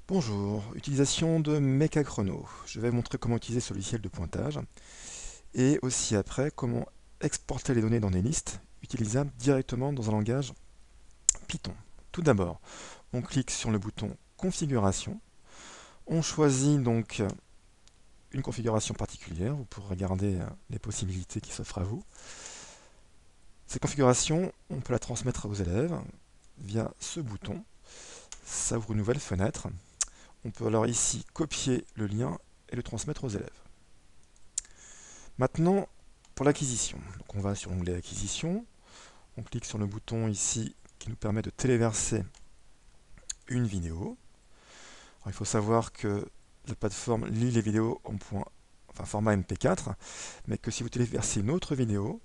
Bonjour, utilisation de Mechachrono. Je vais montrer comment utiliser ce logiciel de pointage et aussi après comment exporter les données dans des listes utilisables directement dans un langage Python. Tout d'abord, on clique sur le bouton Configuration. On choisit donc une configuration particulière. Vous pourrez regarder les possibilités qui s'offrent à vous. Cette configuration, on peut la transmettre aux élèves via ce bouton. Ça ouvre une nouvelle fenêtre. On peut alors ici copier le lien et le transmettre aux élèves. Maintenant, pour l'acquisition. Donc on va sur l'onglet Acquisition, on clique sur le bouton ici qui nous permet de téléverser une vidéo. Alors, il faut savoir que la plateforme lit les vidéos en format MP4, mais que si vous téléversez une autre vidéo,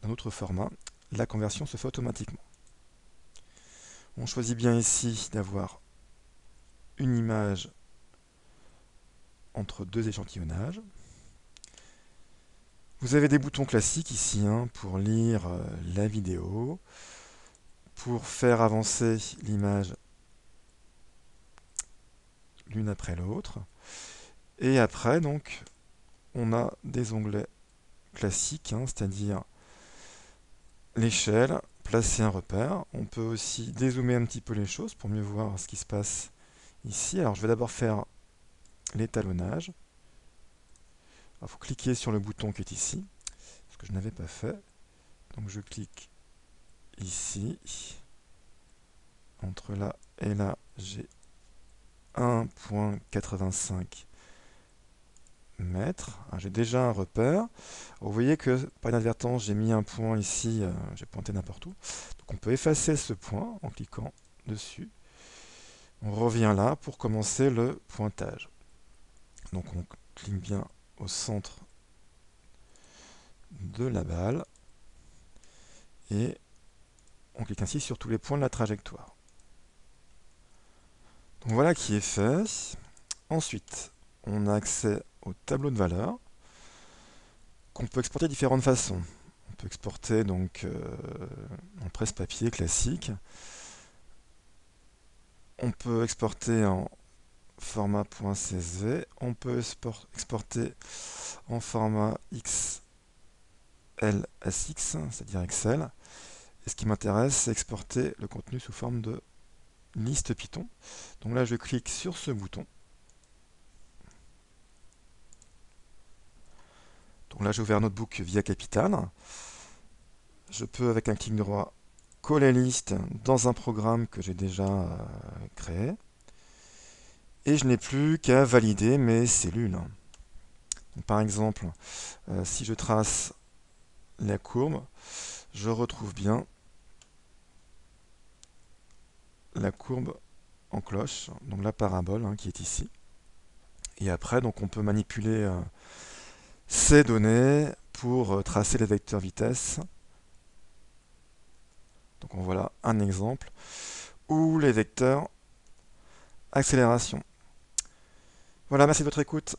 d'un autre format, la conversion se fait automatiquement. On choisit bien ici d'avoir une image entre deux échantillonnages. Vous avez des boutons classiques ici pour lire la vidéo, pour faire avancer l'image l'une après l'autre. Et après, donc, on a des onglets classiques, c'est-à-dire l'échelle, placer un repère. On peut aussi dézoomer un petit peu les choses pour mieux voir ce qui se passe ici. Alors, je vais d'abord faire l'étalonnage. Il faut cliquer sur le bouton qui est ici, ce que je n'avais pas fait. Donc, je clique ici. Entre là et là, j'ai 1,85 mètres. J'ai déjà un repère. Vous voyez que par inadvertance, j'ai mis un point ici, j'ai pointé n'importe où. Donc on peut effacer ce point en cliquant dessus. On revient là pour commencer le pointage. Donc on clique bien au centre de la balle et on clique ainsi sur tous les points de la trajectoire. Donc voilà qui est fait. Ensuite, on a accès au tableau de valeurs qu'on peut exporter de différentes façons. On peut exporter donc en presse-papier classique. On peut exporter en format .csv. On peut exporter en format XLSX, c'est-à-dire Excel. Et ce qui m'intéresse, c'est exporter le contenu sous forme de liste Python. Donc là, je clique sur ce bouton. Donc là, j'ai ouvert Notebook via Capital. Je peux, avec un clic droit, coller liste dans un programme que j'ai déjà créé. Et je n'ai plus qu'à valider mes cellules. Donc, par exemple, si je trace la courbe, je retrouve bien la courbe en cloche, donc la parabole qui est ici. Et après, donc, on peut manipuler ces données pour tracer les vecteurs vitesse. Donc en voilà un exemple, ou les vecteurs accélération. Voilà, merci de votre écoute.